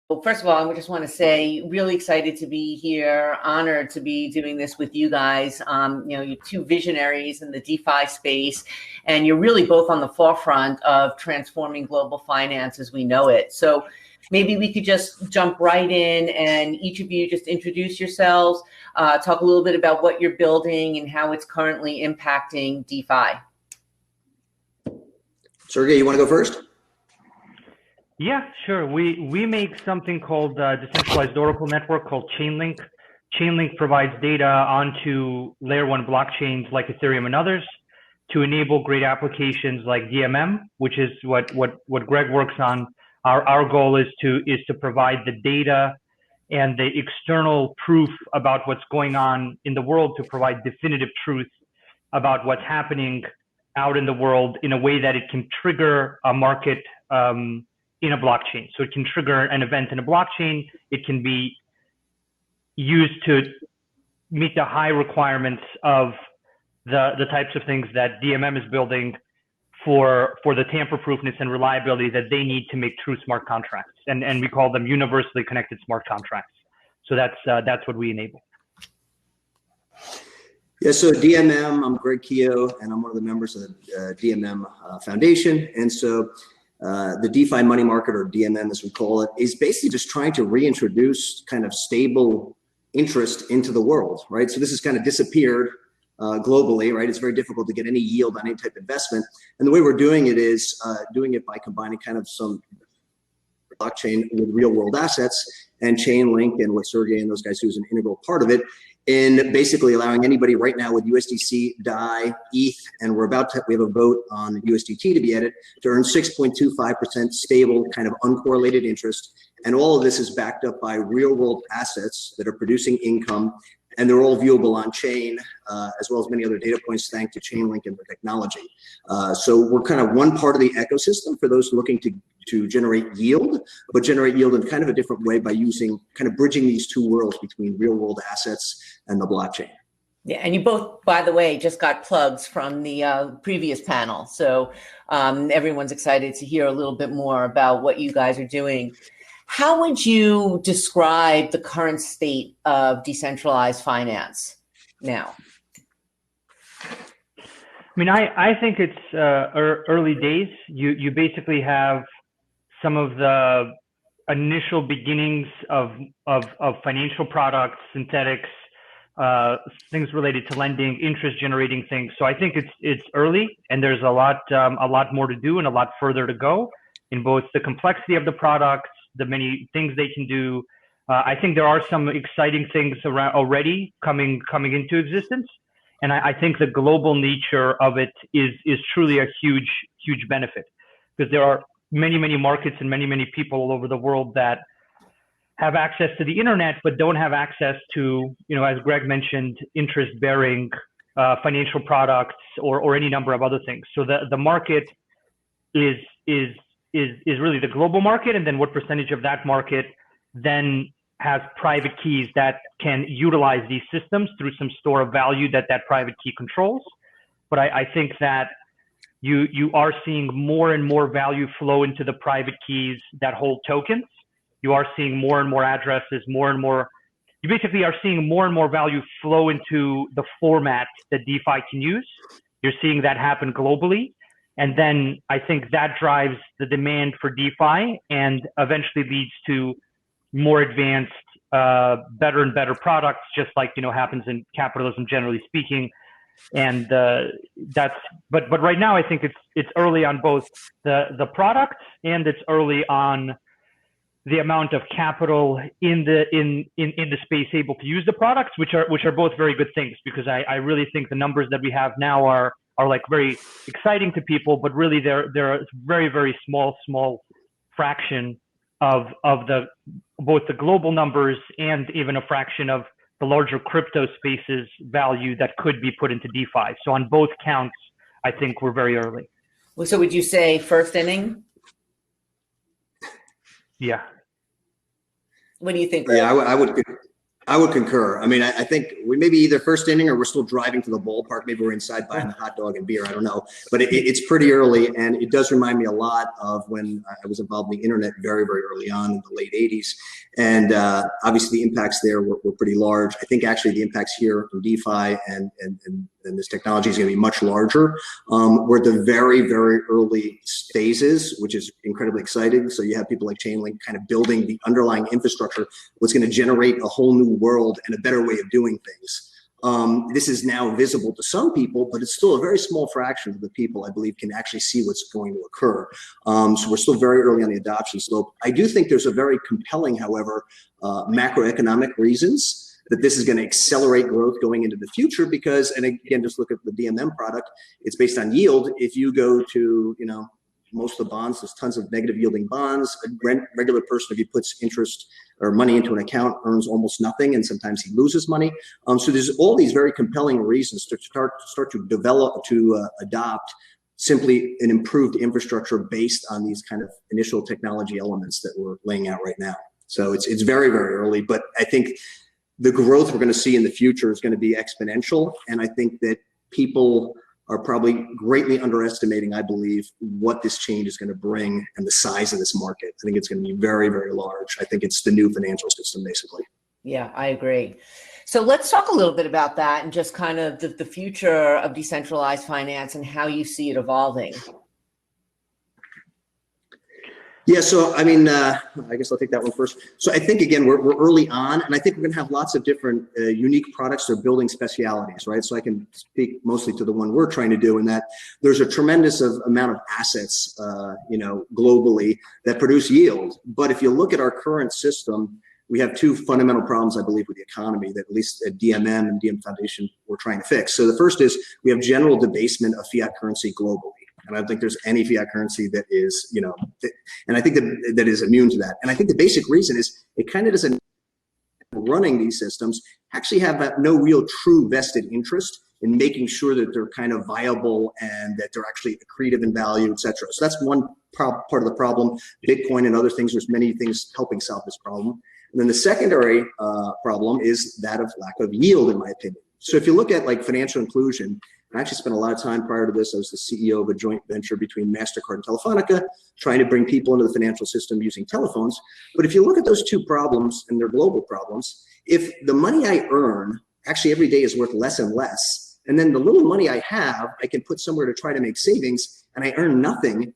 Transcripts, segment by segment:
Well, first of all, I just want to say, really excited to be here, honored to be doing this with you guys. You're two visionaries in the DeFi space, and you're really both on the forefront of transforming global finance as we know it. So maybe we could just jump right in, and each of you just introduce yourselves, talk a little bit about what you're building and how it's currently impacting DeFi. Sergey, you want to go first? Yeah, sure. We make something called decentralized Oracle network called Chainlink. Chainlink provides data onto layer 1 blockchains like Ethereum and others to enable great applications like DMM, which is what Greg works on. Our goal is to provide the data and the external proof about what's going on in the world, to provide definitive truth about what's happening out in the world in a way that it can trigger a market in a blockchain. So it can trigger an event in a blockchain. It can be used to meet the high requirements of the types of things that DMM is building for the tamper-proofness and reliability that they need to make true smart contracts. And we call them universally connected smart contracts. So that's what we enable. Yeah, so DMM, I'm Greg Keough, and I'm one of the members of the DMM Foundation. And so the DeFi Money Market, or DMM as we call it, is basically just trying to reintroduce kind of stable interest into the world, right? So this has kind of disappeared globally, right? It's very difficult to get any yield on any type of investment. And the way we're doing it is doing it by combining kind of some blockchain with real world assets, and Chainlink and what Sergey and those guys do is an integral part of it, in basically allowing anybody right now with USDC, DAI, ETH, and we have a vote on USDT to be added, to earn 6.25% stable, kind of uncorrelated interest. And all of this is backed up by real world assets that are producing income, and they're all viewable on chain, as well as many other data points thanks to Chainlink and the technology. So we're kind of one part of the ecosystem for those looking to generate yield, but generate yield in kind of a different way by using, kind of bridging these two worlds between real world assets and the blockchain. Yeah, and you both, by the way, just got plugs from the previous panel. So everyone's excited to hear a little bit more about what you guys are doing. How would you describe the current state of decentralized finance now? I mean, I think it's early days. You basically have some of the initial beginnings of financial products, synthetics, things related to lending, interest generating things. So I think it's early, and there's a lot more to do and a lot further to go in both the complexity of the products, the many things they can do. I think there are some exciting things around already coming into existence. And I think the global nature of it is truly a huge benefit, because there are many markets and many people all over the world that have access to the internet, but don't have access to, as Greg mentioned, interest-bearing financial products or any number of other things. So the market is really the global market, and then what percentage of that market then has private keys that can utilize these systems through some store of value that private key controls. But I think that you are seeing more and more value flow into the private keys that hold tokens. You are seeing more and more addresses, you basically are seeing more and more value flow into the format that DeFi can use. You're seeing that happen globally. And then I think that drives the demand for DeFi and eventually leads to more advanced, better and better products, just like, happens in capitalism, generally speaking. And but right now I think it's early on both the product, and it's early on the amount of capital in the space able to use the products, which are both very good things, because I really think the numbers that we have now are like very exciting to people, but really they're a very small fraction of both the global numbers and even a fraction of the larger crypto space's value that could be put into DeFi. So on both counts, I think we're very early. Well, so would you say first inning? Yeah. What do you think? Yeah, I would. I would concur. I mean, I think we may be either first inning or we're still driving to the ballpark. Maybe we're inside buying a hot dog and beer. I don't know. But it's pretty early. And it does remind me a lot of when I was involved in the internet very, very early on in the late 80s. And obviously the impacts there were pretty large. I think actually the impacts here in DeFi and this technology is going to be much larger. We're at the very, very early phases, which is incredibly exciting. So you have people like Chainlink kind of building the underlying infrastructure, what's going to generate a whole new world and a better way of doing things. This is now visible to some people, but it's still a very small fraction of the people, I believe, can actually see what's going to occur. So we're still very early on the adoption slope. I do think there's a very compelling, however, macroeconomic reasons that this is going to accelerate growth going into the future because, and again, just look at the DMM product, it's based on yield. If you go to, you know, most of the bonds, there's tons of negative yielding bonds. A regular person, if he puts interest or money into an account, earns almost nothing, and sometimes he loses money. So there's all these very compelling reasons to start to develop, to adopt simply an improved infrastructure based on these kind of initial technology elements that we're laying out right now. So it's very, very early, but I think the growth we're going to see in the future is going to be exponential. And I think that people are probably greatly underestimating, I believe, what this change is going to bring and the size of this market. I think it's going to be very, very large. I think it's the new financial system, basically. Yeah, I agree. So let's talk a little bit about that and just kind of the future of decentralized finance and how you see it evolving. Yeah, so I mean, I guess I'll take that one first. So I think, again, we're early on, and I think we're going to have lots of different unique products. They're building specialities, right? So I can speak mostly to the one we're trying to do, in that there's a tremendous amount of assets, you know, globally that produce yield. But if you look at our current system, we have two fundamental problems, I believe, with the economy that at least at DMM and DM Foundation we're trying to fix. So the first is we have general debasement of fiat currency globally. And I don't think there's any fiat currency that is, you know, and I think that is immune to that. And I think the basic reason is it kind of doesn't, running these systems actually have no real true vested interest in making sure that they're kind of viable and that they're actually accretive in value, et cetera. So that's one part of the problem. Bitcoin and other things, there's many things helping solve this problem. And then the secondary problem is that of lack of yield, in my opinion. So if you look at like financial inclusion, I actually spent a lot of time prior to this. I was the CEO of a joint venture between MasterCard and Telefonica, trying to bring people into the financial system using telephones. But if you look at those two problems, and they're global problems, if the money I earn actually every day is worth less and less, and then the little money I have, I can put somewhere to try to make savings, and I earn nothing,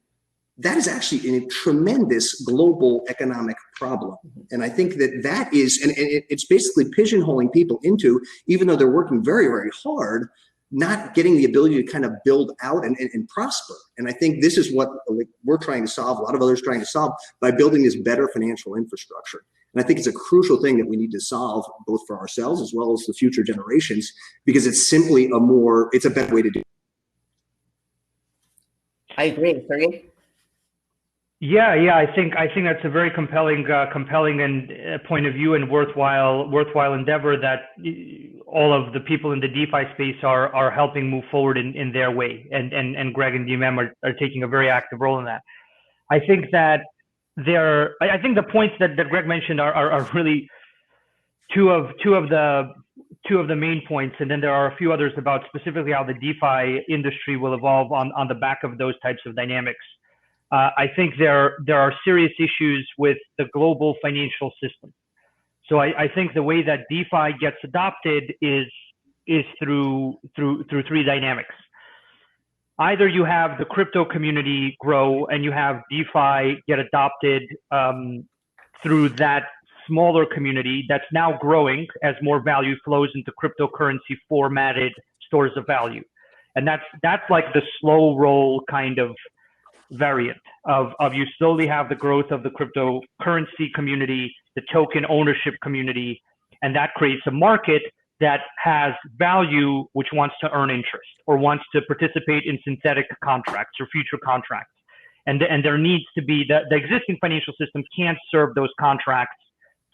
that is actually a tremendous global economic problem. And I think that is, and it's basically pigeonholing people into, even though they're working very, very hard, not getting the ability to kind of build out and prosper. And I think this is what we're trying to solve, a lot of others trying to solve, by building this better financial infrastructure. And I think it's a crucial thing that we need to solve, both for ourselves as well as the future generations, because it's simply it's a better way to do it. I agree. Sergey? Yeah, I think that's a very compelling and point of view and worthwhile endeavor that all of the people in the DeFi space are helping move forward in their way, and Greg and DMM are taking a very active role in that. I think that I think the points that Greg mentioned are really two of the main points, and then there are a few others about specifically how the DeFi industry will evolve on the back of those types of dynamics. I think there are serious issues with the global financial system. So I think the way that DeFi gets adopted is through three dynamics. Either you have the crypto community grow and you have DeFi get adopted through that smaller community that's now growing as more value flows into cryptocurrency formatted stores of value. And that's like the slow roll kind of variant of you slowly have the growth of the cryptocurrency community, the token ownership community, and that creates a market that has value which wants to earn interest or wants to participate in synthetic contracts or future contracts. And there needs to be the existing financial system can't serve those contracts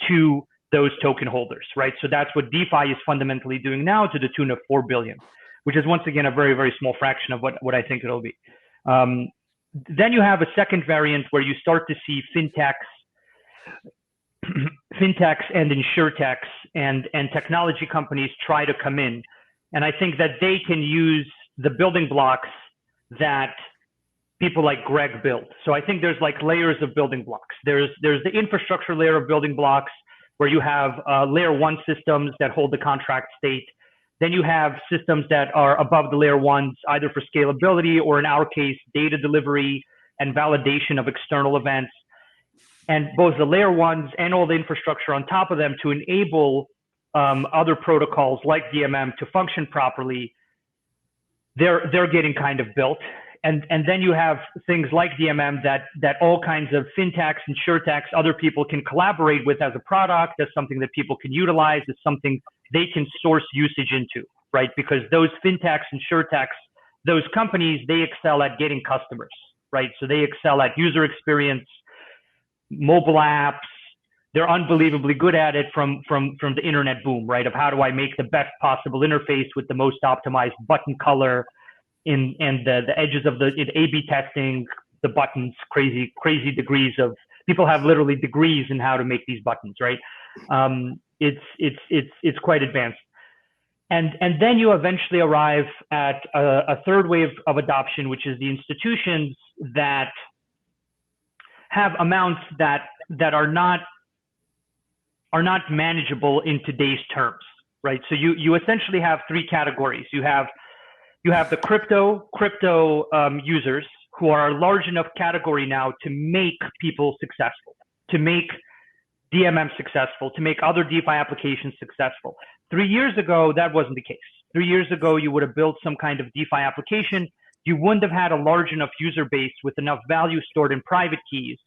to those token holders, right? So that's what DeFi is fundamentally doing now, to the tune of 4 billion, which is once again a very, very small fraction of what I think it'll be. Then you have a second variant where you start to see fintechs and insurtechs and technology companies try to come in. And I think that they can use the building blocks that people like Greg built. So I think there's like layers of building blocks. There's the infrastructure layer of building blocks where you have layer one systems that hold the contract state. Then you have systems that are above the layer ones, either for scalability or in our case, data delivery and validation of external events. And both the layer ones and all the infrastructure on top of them to enable other protocols like DMM to function properly, they're getting kind of built. And then you have things like DMM that all kinds of fintechs, insurtechs, other people can collaborate with as a product, as something that people can utilize, as something they can source usage into, right? Because those fintechs, insurtechs, those companies, they excel at getting customers, right? So they excel at user experience, mobile apps. They're unbelievably good at it from the internet boom, right? Of how do I make the best possible interface with the most optimized button color and the edges of the A/B testing, the buttons, crazy degrees of people have literally degrees in how to make these buttons, right? It's quite advanced. And then you eventually arrive at a third wave of adoption, which is the institutions that have amounts that are not manageable in today's terms, right? So you essentially have three categories. You have the crypto users who are a large enough category now to make people successful, to make DMM successful, to make other DeFi applications successful. 3 years ago, that wasn't the case. 3 years ago, you would have built some kind of DeFi application. You wouldn't have had a large enough user base with enough value stored in private keys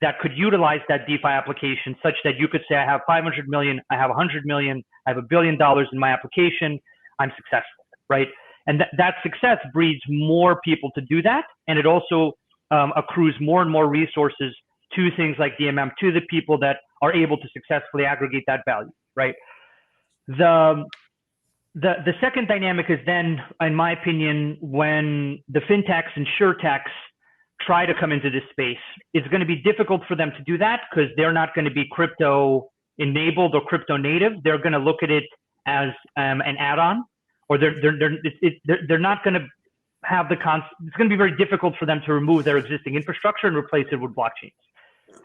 that could utilize that DeFi application such that you could say, I have 500 million, I have 100 million, I have $1 billion in my application, I'm successful, right? And that success breeds more people to do that. And it also accrues more and more resources to things like DMM, to the people that are able to successfully aggregate that value, right? The second dynamic is then, in my opinion, when the fintechs and insurtechs try to come into this space, it's going to be difficult for them to do that because they're not going to be crypto enabled or crypto native. They're going to look at it as an add-on, or they're not going to have the concept. It's going to be very difficult for them to remove their existing infrastructure and replace it with blockchains,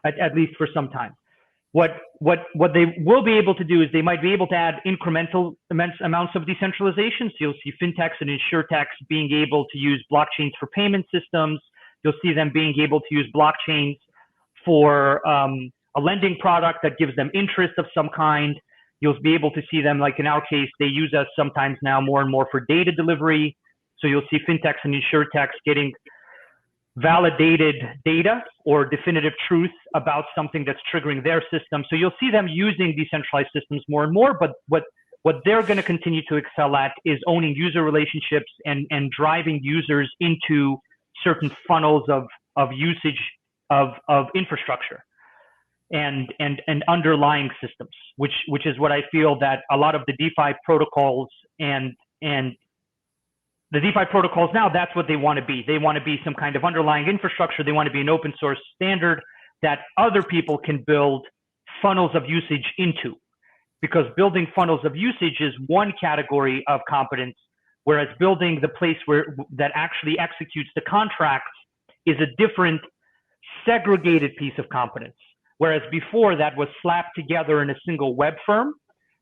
at least for some time. What they will be able to do is they might be able to add incremental immense amounts of decentralization. So you'll see fintechs and insurtechs being able to use blockchains for payment systems. You'll see them being able to use blockchains for a lending product that gives them interest of some kind. You'll be able to see them, like in our case, they use us sometimes now more and more for data delivery. So you'll see fintechs and insurtechs getting validated data or definitive truth about something that's triggering their system. So you'll see them using decentralized systems more and more, but what they're going to continue to excel at is owning user relationships and driving users into certain funnels of usage of infrastructure and underlying systems, which is what I feel that a lot of the DeFi protocols and the DeFi protocols now, that's what they want to be. They want to be some kind of underlying infrastructure. They want to be an open source standard that other people can build funnels of usage into, because building funnels of usage is one category of competence, whereas building the place that actually executes the contracts is a different segregated piece of competence. Whereas before that was slapped together in a single web firm,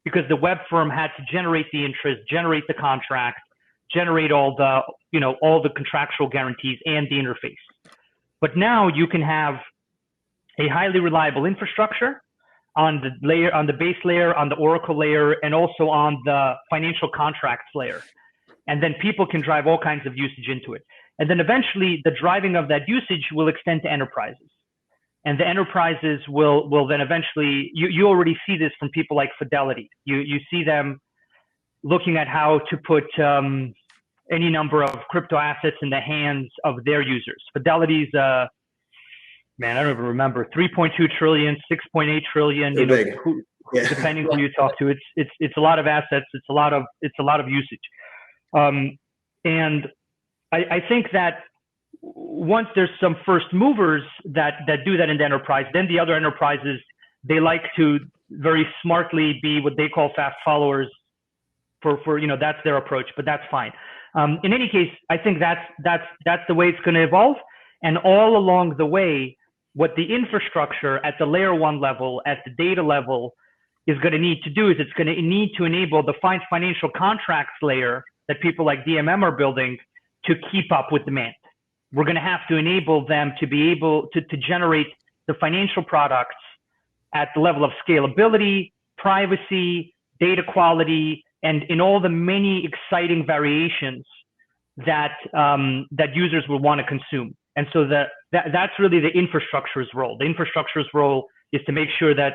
because the web firm had to generate the interest, generate the contract, generate all the contractual guarantees and the interface. But now you can have a highly reliable infrastructure on the layer, on the base layer, on the Oracle layer, and also on the financial contracts layer. And then people can drive all kinds of usage into it. And then eventually the driving of that usage will extend to enterprises. And the enterprises will then eventually, you already see this from people like Fidelity. You see them looking at how to put any number of crypto assets in the hands of their users. Fidelity's, man, I don't even remember, 3.2 trillion, 6.8 trillion, depending who you talk to. It's a lot of assets. It's a lot of usage. And I think that once there's some first movers that do that in the enterprise, then the other enterprises, they like to very smartly be what they call fast followers for that's their approach, but that's fine. In any case, I think that's the way it's going to evolve. And all along the way, what the infrastructure at the layer 1 level, at the data level, is going to need to do is it's going to need to enable the financial contracts layer that people like DMM are building to keep up with demand. We're going to have to enable them to be able to generate the financial products at the level of scalability, privacy, data quality, and in all the many exciting variations that users will want to consume. And so that's really the infrastructure's role. The infrastructure's role is to make sure that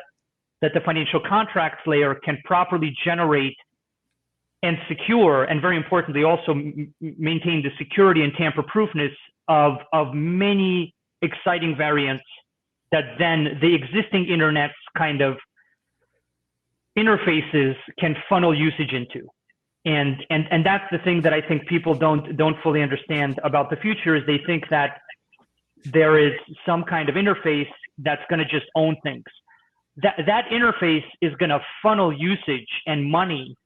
the financial contracts layer can properly generate and secure, and very importantly, also maintain the security and tamper-proofness of many exciting variants that then the existing internet's kind of interfaces can funnel usage into. And that's the thing that I think people don't fully understand about the future, is they think that there is some kind of interface that's going to just own things. That interface is going to funnel usage and money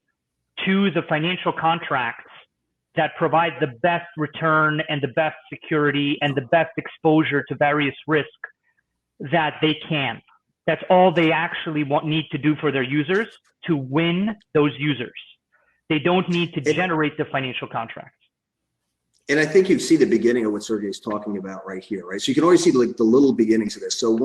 to the financial contracts that provide the best return and the best security and the best exposure to various risks that they can. That's all they actually need to do for their users to win those users. They don't need to generate the financial contracts. And I think you see the beginning of what Sergey is talking about right here, right? So you can always see like the little beginnings of this. So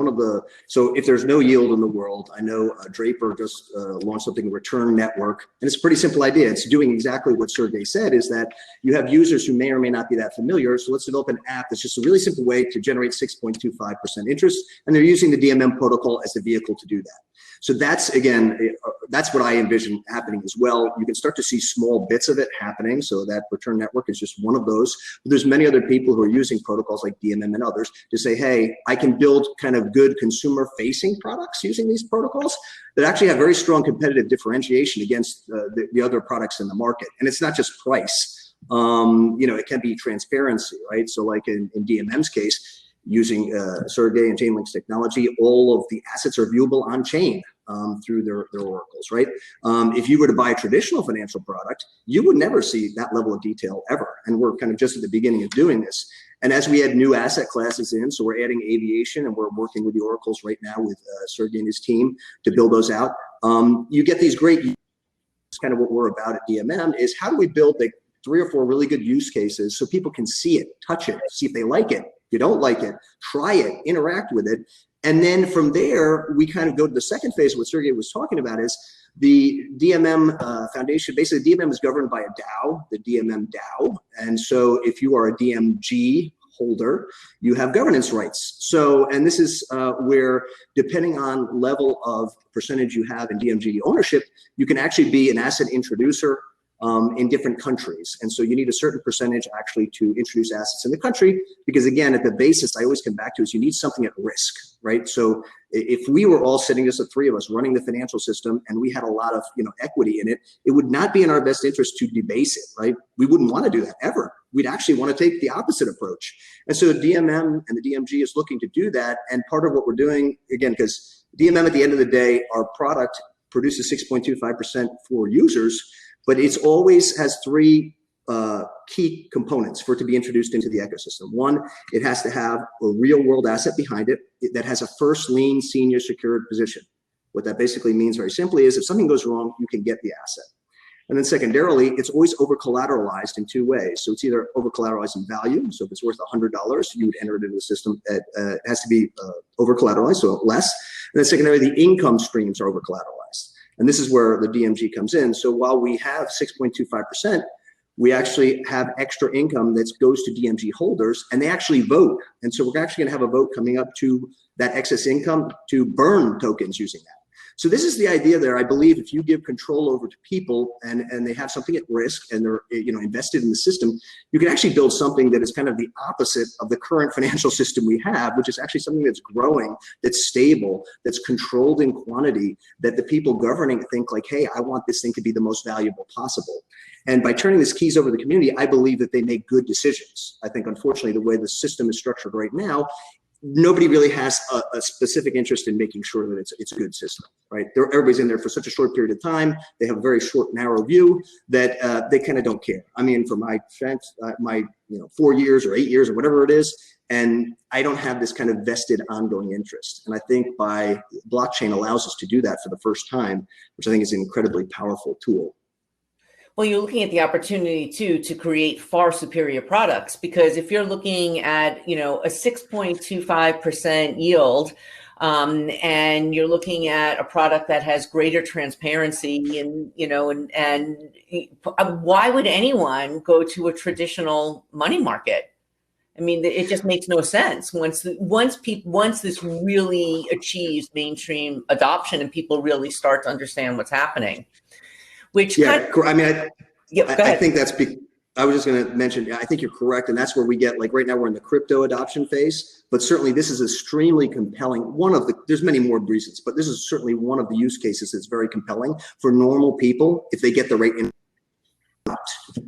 so if there's no yield in the world, I know Draper just launched something, Return Network, and it's a pretty simple idea. It's doing exactly what Sergey said, is that you have users who may or may not be that familiar. So let's develop an app that's just a really simple way to generate 6.25% interest, and they're using the DMM protocol as the vehicle to do that. So that's, again, that's what I envision happening as well. You can start to see small bits of it happening. So that Return Network is just one of those. But there's many other people who are using protocols like DMM and others to say, hey, I can build kind of good consumer-facing products using these protocols that actually have very strong competitive differentiation against the other products in the market. And it's not just price. It can be transparency, right? So like in DMM's case, using Sergey and Chainlink's technology, all of the assets are viewable on chain through their oracles, right? If you were to buy a traditional financial product, you would never see that level of detail ever. And we're kind of just at the beginning of doing this. And as we add new asset classes in, so we're adding aviation, and we're working with the oracles right now with Sergey and his team to build those out. You get these great, it's kind of what we're about at DMM, is how do we build like 3 or 4 really good use cases so people can see it, touch it, see if they like it. If you don't like it, try it, interact with it. And then from there, we kind of go to the second phase of what Sergey was talking about, is the DMM Foundation. Basically, DMM is governed by a DAO, the DMM DAO. And so if you are a DMG holder, you have governance rights. So, and this is where, depending on level of percentage you have in DMG ownership, you can actually be an asset introducer in different countries. And so you need a certain percentage actually to introduce assets in the country, because again, at the basis, I always come back to is you need something at risk, right? So if we were all sitting, just the 3 of us running the financial system, and we had a lot of equity in it, it would not be in our best interest to debase it, right? We wouldn't want to do that ever. We'd actually want to take the opposite approach. And so DMM and the DMG is looking to do that. And part of what we're doing, again, because DMM at the end of the day, our product produces 6.25% for users, but it's always has 3 key components for it to be introduced into the ecosystem. 1, it has to have a real world asset behind it that has a first lien senior secured position. What that basically means very simply is if something goes wrong, you can get the asset. And then secondarily, it's always over collateralized in 2 ways. So it's either over collateralized in value. So if it's worth $100, you would enter it into the system. It has to be over collateralized, so less. And then secondarily, the income streams are over collateralized. And this is where the DMG comes in. So while we have 6.25%, we actually have extra income that goes to DMG holders, and they actually vote. And so we're actually gonna have a vote coming up to that excess income to burn tokens using that. So this is the idea there. I believe if you give control over to people and they have something at risk and they're invested in the system, you can actually build something that is kind of the opposite of the current financial system we have, which is actually something that's growing, that's stable, that's controlled in quantity, that the people governing think like, hey, I want this thing to be the most valuable possible. And by turning these keys over to the community, I believe that they make good decisions. I think, unfortunately, the way the system is structured right now, nobody really has a specific interest in making sure that it's a good system, right? Everybody's in there for such a short period of time. They have a very short, narrow view that they kind of don't care. I mean, for my 4 years or 8 years or whatever it is, and I don't have this kind of vested ongoing interest. And I think by blockchain allows us to do that for the first time, which I think is an incredibly powerful tool. Well, you're looking at the opportunity too to create far superior products, because if you're looking at, a 6.25% yield, and you're looking at a product that has greater transparency, and why would anyone go to a traditional money market? I mean, it just makes no sense once this really achieves mainstream adoption and people really start to understand what's happening. Which I think that's. I was just going to mention. I think you're correct, and that's where we get, like, right now we're in the crypto adoption phase. But certainly, this is extremely compelling. There's many more reasons, but this is certainly one of the use cases that's very compelling for normal people if they get the right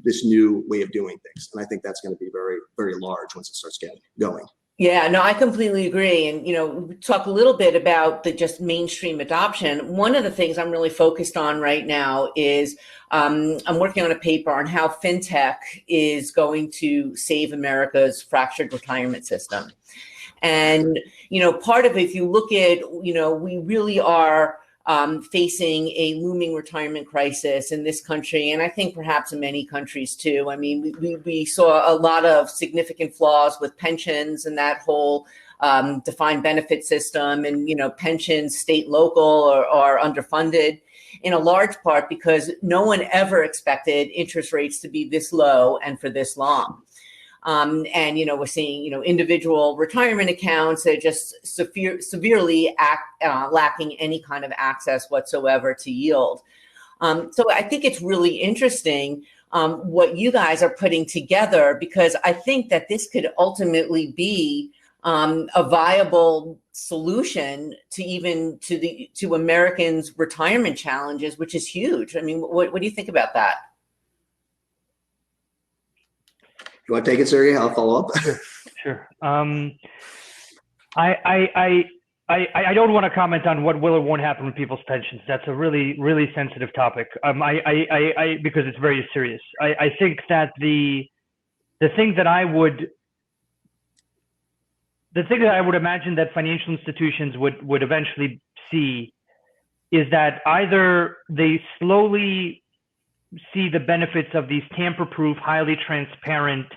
this new way of doing things. And I think that's going to be very, very large once it starts getting going. Yeah, no, I completely agree. And, we talk a little bit about the just mainstream adoption. One of the things I'm really focused on right now is I'm working on a paper on how fintech is going to save America's fractured retirement system. And, part of it, if you look at, we really are facing a looming retirement crisis in this country, and I think perhaps in many countries too. I mean, we saw a lot of significant flaws with pensions and that whole defined benefit system, and pensions, state, local, are underfunded in a large part because no one ever expected interest rates to be this low and for this long. And, we're seeing, individual retirement accounts that are just severely lacking any kind of access whatsoever to yield. So I think it's really interesting what you guys are putting together, because I think that this could ultimately be a viable solution to Americans' retirement challenges, which is huge. I mean, what do you think about that? You want to take it, Sergey? I'll follow up. Sure. I don't want to comment on what will or won't happen with people's pensions. That's a really, really sensitive topic. Because it's very serious. I think that the thing that I would imagine that financial institutions would eventually see is that either they slowly see the benefits of these tamper-proof, highly transparent,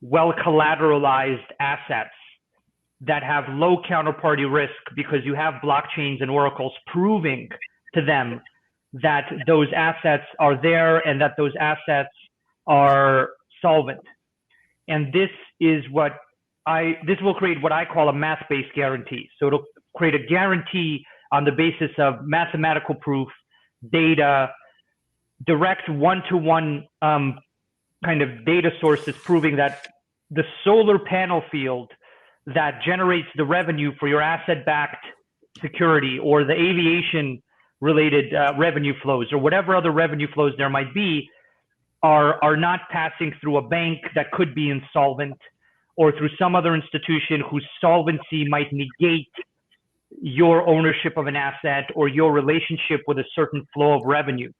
well-collateralized assets that have low counterparty risk, because you have blockchains and oracles proving to them that those assets are there and that those assets are solvent. And this will create what I call a math-based guarantee. So it'll create a guarantee on the basis of mathematical proof, data, direct one-to-one kind of data sources proving that the solar panel field that generates the revenue for your asset-backed security, or the aviation-related revenue flows, or whatever other revenue flows there might be, are not passing through a bank that could be insolvent, or through some other institution whose solvency might negate your ownership of an asset or your relationship with a certain flow of revenue.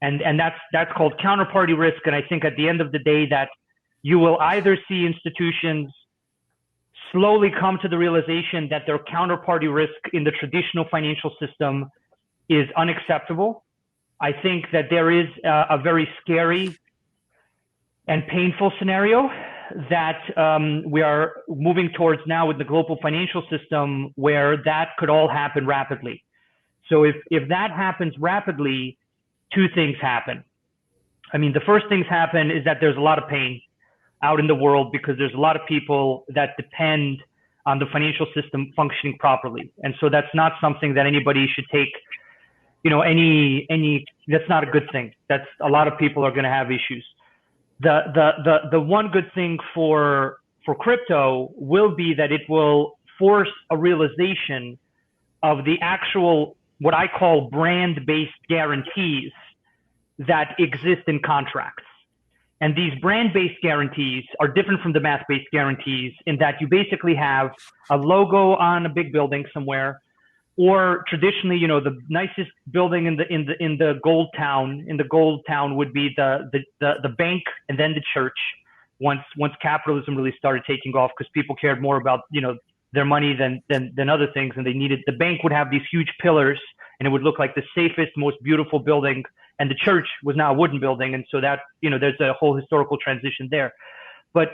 And that's called counterparty risk. And I think at the end of the day that you will either see institutions slowly come to the realization that their counterparty risk in the traditional financial system is unacceptable. I think that there is a very scary and painful scenario that we are moving towards now with the global financial system, where that could all happen rapidly. So if that happens rapidly, two things happen. I mean, the first things happen is that there's a lot of pain out in the world, because there's a lot of people that depend on the financial system functioning properly. And so that's not something that anybody should take, that's not a good thing. That's a lot of people are going to have issues. The one good thing for crypto will be that it will force a realization of the actual, what I call brand-based guarantees that exist in contracts. And these brand-based guarantees are different from the math-based guarantees in that you basically have a logo on a big building somewhere, or traditionally, you know, the nicest building in the gold town would be the bank and then the church. Once capitalism really started taking off, because people cared more about, you know, their money than other things, and the bank would have these huge pillars, and it would look like the safest, most beautiful building. And the church was now a wooden building, and so that, you know, there's a whole historical transition there. But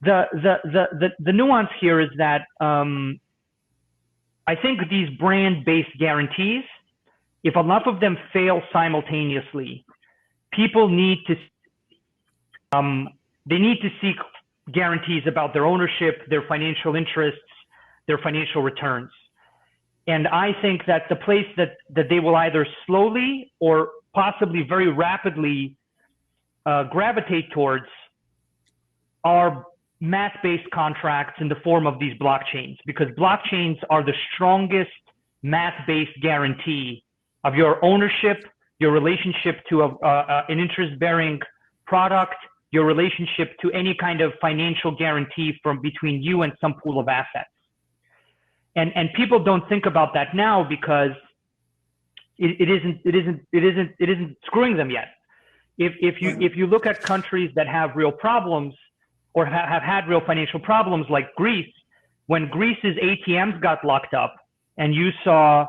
the nuance here is that I think these brand-based guarantees, if enough of them fail simultaneously, people need to seek guarantees about their ownership, their financial interests, their financial returns. And I think that the place that they will either slowly or possibly very rapidly gravitate towards are math-based contracts in the form of these blockchains, because blockchains are the strongest math-based guarantee of your ownership, your relationship to an interest-bearing product, your relationship to any kind of financial guarantee from between you and some pool of assets. And people don't think about that now because it isn't screwing them yet. If you look at countries that have real problems or have had real financial problems, like Greece, when Greece's ATMs got locked up and you saw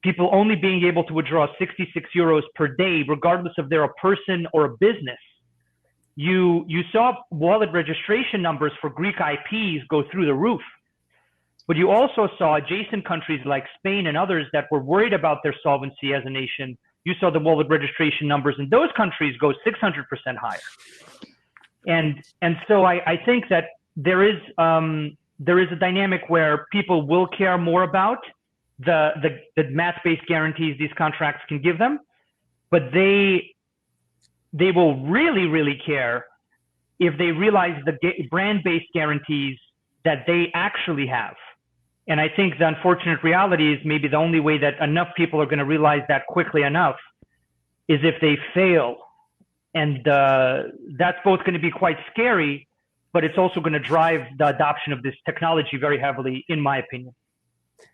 people only being able to withdraw 66 euros per day, regardless if they're a person or a business, you saw wallet registration numbers for Greek IPs go through the roof. But you also saw adjacent countries like Spain and others that were worried about their solvency as a nation. You saw the wallet registration numbers in those countries go 600% higher. And so I think that there is a dynamic where people will care more about the math-based guarantees these contracts can give them, but they will really care if they realize the brand-based guarantees that they actually have. And I think the unfortunate reality is maybe the only way that enough people are going to realize that quickly enough is if they fail. And that's both going to be quite scary, but it's also going to drive the adoption of this technology very heavily, in my opinion.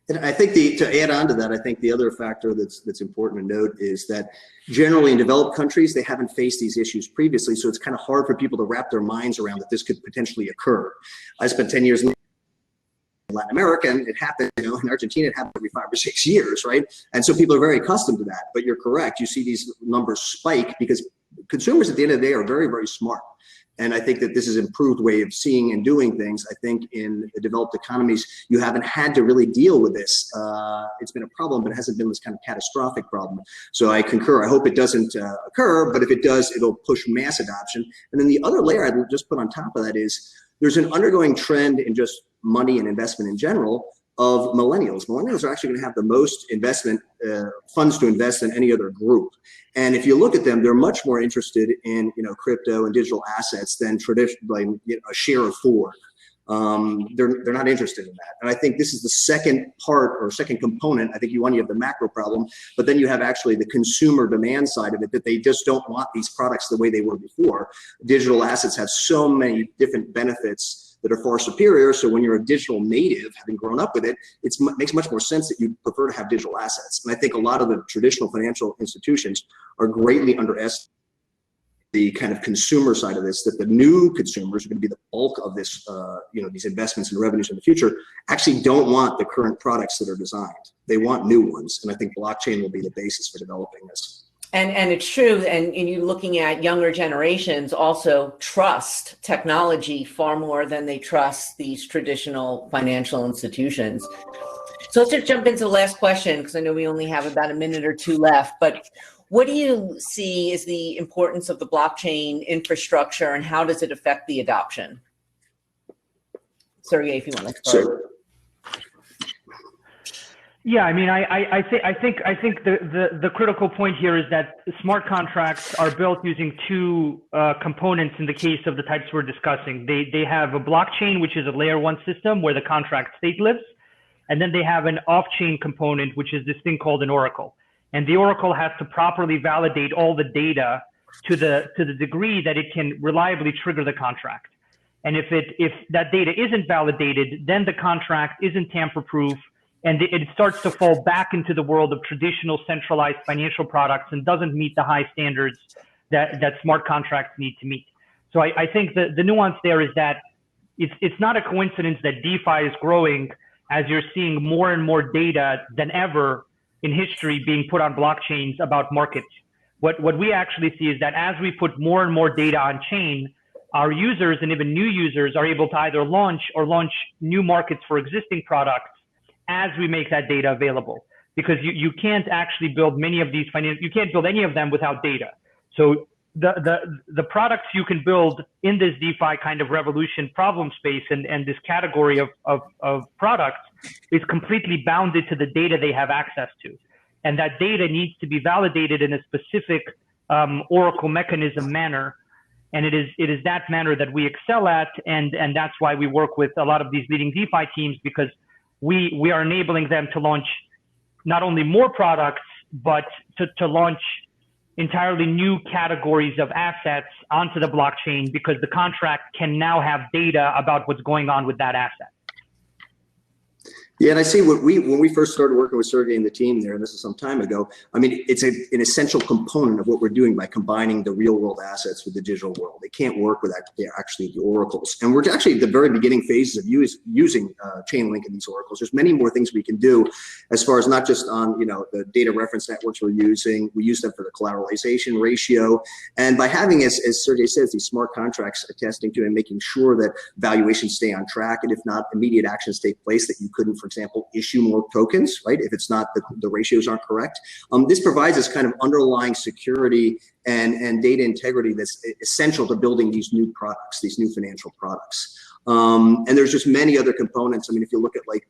And I think to add on to that, I think the other factor that's important to note is that generally in developed countries, they haven't faced these issues previously. So it's kind of hard for people to wrap their minds around that this could potentially occur. I spent 10 years in Latin America, and it happened, you know, in Argentina, it happened every 5 or 6 years, right? And so people are very accustomed to that. But you're correct. You see these numbers spike because consumers at the end of the day are very, very smart. And I think that this is an improved way of seeing and doing things. I think in the developed economies, you haven't had to really deal with this. It's been a problem, but it hasn't been this kind of catastrophic problem. So I concur. I hope it doesn't occur, but if it does, it'll push mass adoption. And then the other layer I'd just put on top of that is there's an undergoing trend in just money and investment in general of millennials. Millennials are actually going to have the most investment funds to invest than any other group. And if you look at them, they're much more interested in, you know, crypto and digital assets than traditionally, you know, a share of Ford. They're not interested in that. And I think this is the second part or second component. I think you have the macro problem, but then you have actually the consumer demand side of it, that they just don't want these products the way they were before. Digital assets have so many different benefits that are far superior. So when you're a digital native, having grown up with it, it makes much more sense that you prefer to have digital assets. And I think a lot of the traditional financial institutions are greatly underestimating the kind of consumer side of this, that the new consumers are going to be the bulk of this, you know, these investments and revenues in the future, actually don't want the current products that are designed. They want new ones. And I think blockchain will be the basis for developing this. And it's true, and you looking at younger generations also trust technology far more than they trust these traditional financial institutions. So let's just jump into the last question, because I know we only have about a minute or two left, but what do you see is the importance of the blockchain infrastructure, and how does it affect the adoption? Sergey, if you want to start. Yeah, I mean, I think the critical point here is that smart contracts are built using two components in the case of the types we're discussing. They have a blockchain, which is a layer 1 system where the contract state lives, and then they have an off-chain component, which is this thing called an oracle. And the oracle has to properly validate all the data to the degree that it can reliably trigger the contract. And if that data isn't validated, then the contract isn't tamper-proof, and it starts to fall back into the world of traditional centralized financial products and doesn't meet the high standards that smart contracts need to meet. So I think the nuance there is that it's not a coincidence that DeFi is growing as you're seeing more and more data than ever in history being put on blockchains about markets. What we actually see is that as we put more and more data on chain, our users and even new users are able to either launch new markets for existing products as we make that data available. Because you can't actually build many of these you can't build any of them without data. So the products you can build in this DeFi kind of revolution problem space and this category of products is completely bounded to the data they have access to. And that data needs to be validated in a specific Oracle mechanism manner. And it is that manner that we excel at, and that's why we work with a lot of these leading DeFi teams, because we are enabling them to launch not only more products, but to launch entirely new categories of assets onto the blockchain, because the contract can now have data about what's going on with that asset. Yeah, and I see when we first started working with Sergey and the team there, and this is some time ago, I mean, it's an essential component of what we're doing by combining the real world assets with the digital world. They can't work without actually the oracles. And we're actually at the very beginning phases of using Chainlink in these oracles. There's many more things we can do as far as not just on, the data reference networks we're using. We use them for the collateralization ratio. And by having, as Sergey says, these smart contracts attesting to and making sure that valuations stay on track, and if not, immediate actions take place that you couldn't, for example, issue more tokens, right? If it's not, the ratios aren't correct. This provides this kind of underlying security and data integrity that's essential to building these new products, these new financial products. And there's just many other components. I mean, if you look at like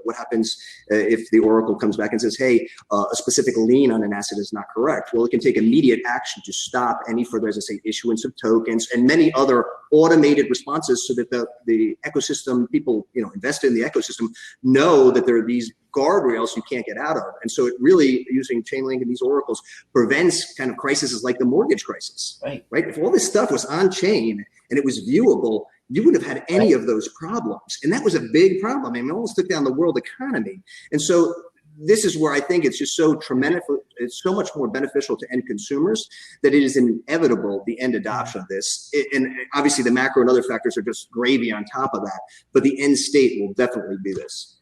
what happens if the Oracle comes back and says, hey, a specific lien on an asset is not correct. Well, it can take immediate action to stop any further, as I say, issuance of tokens and many other automated responses, so that the ecosystem, people, invested in the ecosystem, know that there are these guardrails you can't get out of. And so it really, using Chainlink and these oracles, prevents kind of crises like the mortgage crisis, right? If all this stuff was on chain and it was viewable, you wouldn't have had any of those problems. And that was a big problem. I mean, it almost took down the world economy. And so this is where I think it's just so tremendous. It's so much more beneficial to end consumers that it is inevitable, the end adoption of this. And obviously the macro and other factors are just gravy on top of that. But the end state will definitely be this.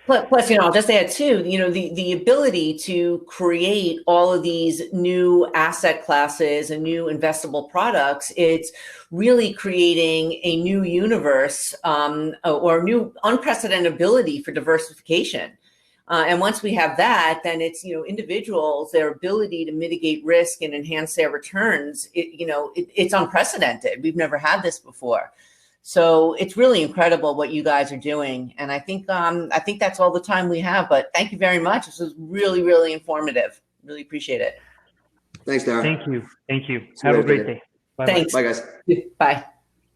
Plus, I'll just add too, the ability to create all of these new asset classes and new investable products, it's really creating a new universe or new unprecedented ability for diversification. And once we have that, then it's, individuals, their ability to mitigate risk and enhance their returns, it's unprecedented. We've never had this before. So it's really incredible what you guys are doing. And I think that's all the time we have, but thank you very much. This was really, really informative. Really appreciate it. Thanks, Dara. Thank you. Have a great day. Bye. Thanks. Bye, guys. Bye.